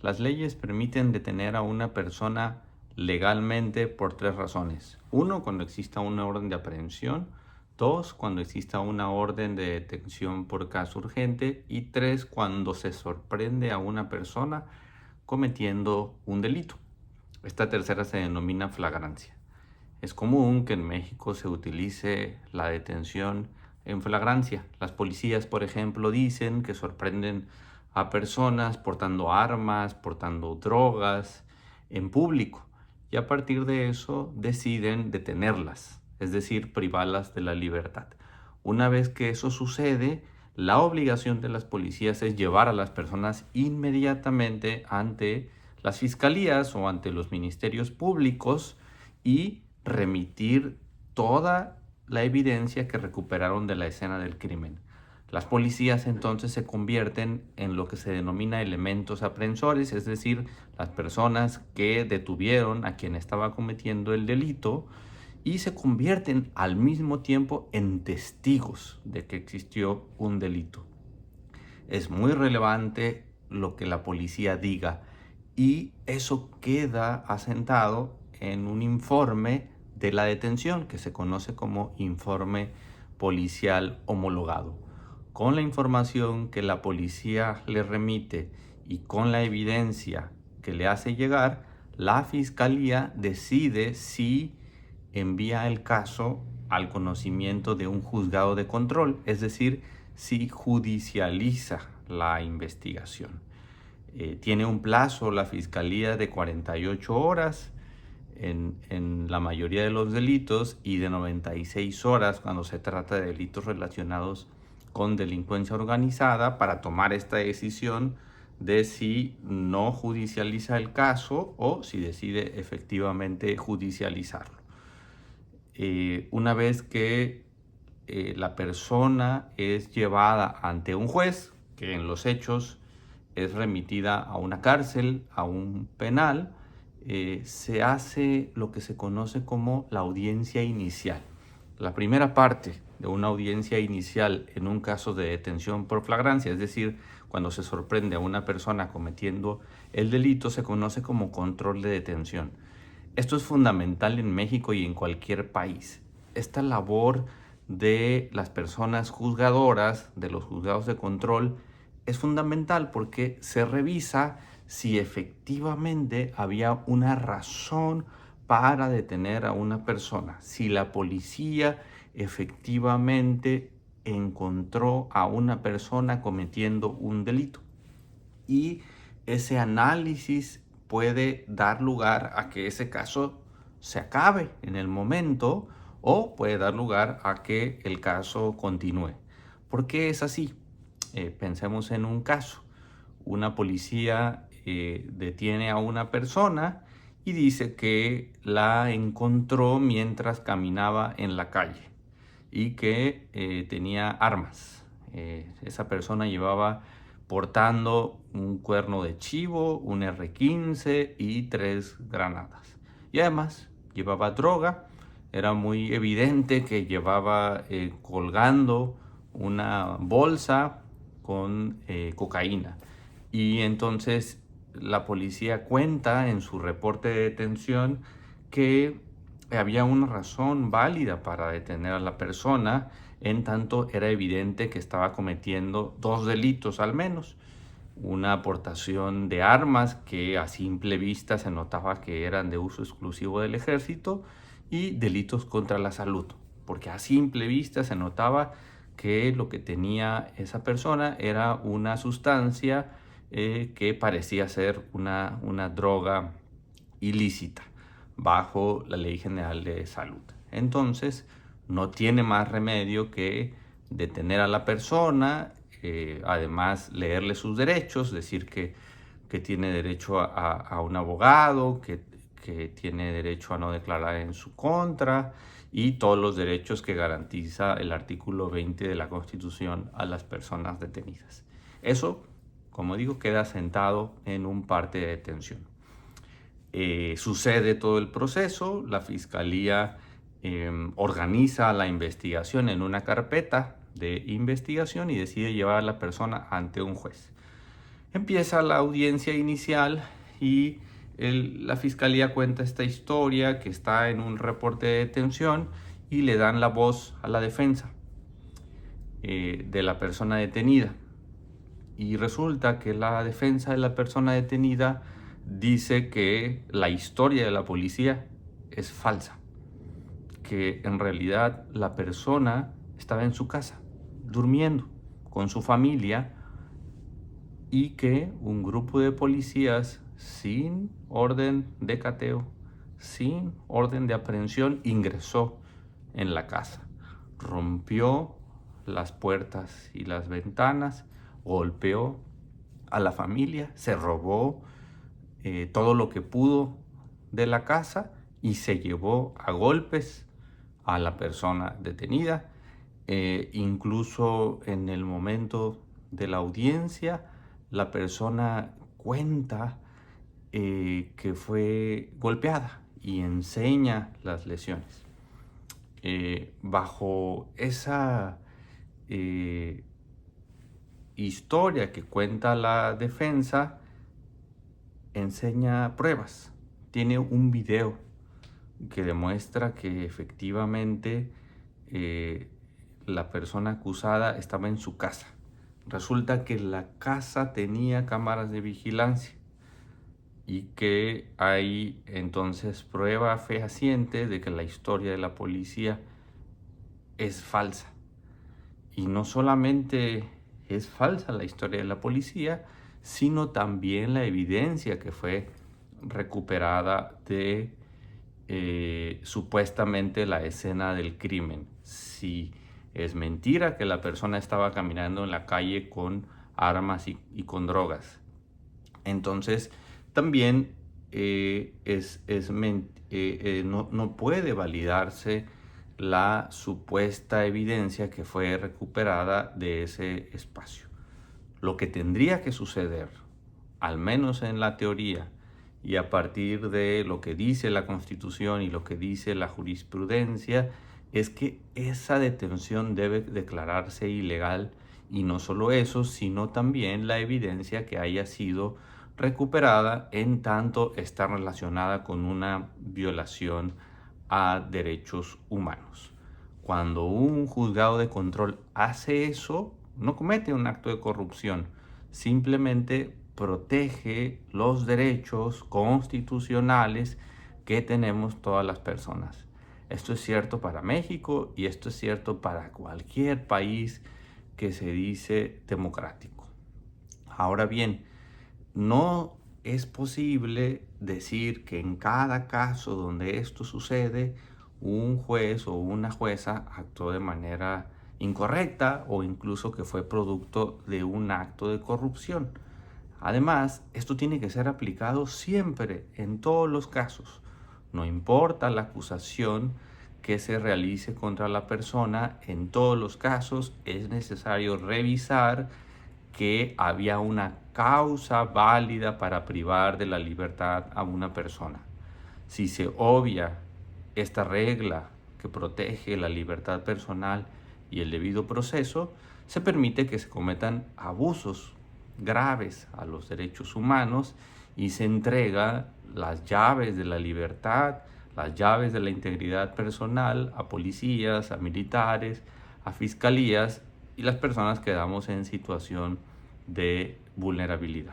las leyes permiten detener a una persona legalmente por tres razones. Uno, cuando exista una orden de aprehensión. Dos, cuando exista una orden de detención por caso urgente. Y tres, cuando se sorprende a una persona cometiendo un delito. Esta tercera se denomina flagrancia. Es común que en México se utilice la detención en flagrancia. Las policías, por ejemplo, dicen que sorprenden a personas portando armas, portando drogas en público, y a partir de eso deciden detenerlas, es decir, privarlas de la libertad. Una vez que eso sucede, la obligación de las policías es llevar a las personas inmediatamente ante las fiscalías o ante los ministerios públicos y remitir toda la evidencia que recuperaron de la escena del crimen. Las policías entonces se convierten en lo que se denomina elementos aprensores, es decir, las personas que detuvieron a quien estaba cometiendo el delito, y se convierten al mismo tiempo en testigos de que existió un delito. Es muy relevante lo que la policía diga, y eso queda asentado en un informe de la detención que se conoce como informe policial homologado. Con la información que la policía le remite y con la evidencia que le hace llegar, la fiscalía decide si envía el caso al conocimiento de un juzgado de control, es decir, si judicializa la investigación. Tiene un plazo la fiscalía de 48 horas en la mayoría de los delitos y de 96 horas cuando se trata de delitos relacionados con delincuencia organizada para tomar esta decisión de si no judicializa el caso o si decide efectivamente judicializarlo. Una vez que la persona es llevada ante un juez, que en los hechos es remitida a una cárcel, a un penal, se hace lo que se conoce como la audiencia inicial. La primera parte de una audiencia inicial en un caso de detención por flagrancia, es decir, cuando se sorprende a una persona cometiendo el delito, se conoce como control de detención. Esto es fundamental en México y en cualquier país. Esta labor de las personas juzgadoras, de los juzgados de control, es fundamental porque se revisa si efectivamente había una razón para detener a una persona, si la policía efectivamente encontró a una persona cometiendo un delito. Y ese análisis puede dar lugar a que ese caso se acabe en el momento o puede dar lugar a que el caso continúe. ¿Por qué es así? Pensemos en un caso. Una policía detiene a una persona y dice que la encontró mientras caminaba en la calle y que tenía armas. Esa persona llevaba portando un cuerno de chivo, un R-15 y 3 granadas. Y además llevaba droga. Era muy evidente que llevaba colgando una bolsa con cocaína. Y entonces la policía cuenta en su reporte de detención que había una razón válida para detener a la persona, en tanto era evidente que estaba cometiendo dos delitos al menos. Una aportación de armas que a simple vista se notaba que eran de uso exclusivo del ejército, y delitos contra la salud, porque a simple vista se notaba que lo que tenía esa persona era una sustancia que parecía ser una droga ilícita bajo la Ley General de Salud. Entonces, no tiene más remedio que detener a la persona, además leerle sus derechos, decir que tiene derecho a un abogado, que tiene derecho a no declarar en su contra y todos los derechos que garantiza el artículo 20 de la Constitución a las personas detenidas. Eso, como digo, queda sentado en un parte de detención. Sucede todo el proceso, la fiscalía organiza la investigación en una carpeta de investigación y decide llevar a la persona ante un juez. Empieza la audiencia inicial y la fiscalía cuenta esta historia que está en un reporte de detención y le dan la voz a la defensa de la persona detenida. Y resulta que la defensa de la persona detenida dice que la historia de la policía es falsa, que en realidad la persona estaba en su casa, durmiendo con su familia, y que un grupo de policías sin orden de cateo, sin orden de aprehensión, ingresó en la casa, rompió las puertas y las ventanas, golpeó a la familia, se robó todo lo que pudo de la casa y se llevó a golpes a la persona detenida. Incluso en el momento de la audiencia, la persona cuenta que fue golpeada y enseña las lesiones. Bajo esa historia que cuenta la defensa, enseña pruebas. Tiene un video que demuestra que efectivamente la persona acusada estaba en su casa. Resulta que la casa tenía cámaras de vigilancia y que hay entonces prueba fehaciente de que la historia de la policía es falsa. Y no solamente es falsa la historia de la policía, sino también la evidencia que fue recuperada de supuestamente la escena del crimen. Si es mentira que la persona estaba caminando en la calle con armas y con drogas. Entonces, también no puede validarse la supuesta evidencia que fue recuperada de ese espacio. Lo que tendría que suceder, al menos en la teoría, y a partir de lo que dice la Constitución y lo que dice la jurisprudencia, es que esa detención debe declararse ilegal, y no solo eso, sino también la evidencia que haya sido recuperada en tanto está relacionada con una violación a derechos humanos. Cuando un juzgado de control hace eso, no comete un acto de corrupción, simplemente protege los derechos constitucionales que tenemos todas las personas. Esto es cierto para México y esto es cierto para cualquier país que se dice democrático. Ahora bien, no es posible decir que en cada caso donde esto sucede, un juez o una jueza actuó de manera incorrecta o incluso que fue producto de un acto de corrupción. Además, esto tiene que ser aplicado siempre, en todos los casos. No importa la acusación que se realice contra la persona, en todos los casos es necesario revisar que había una causa válida para privar de la libertad a una persona. Si se obvia esta regla que protege la libertad personal y el debido proceso, se permite que se cometan abusos graves a los derechos humanos y se entrega las llaves de la libertad, las llaves de la integridad personal a policías, a militares, a fiscalías y las personas quedamos en situación de vulnerabilidad.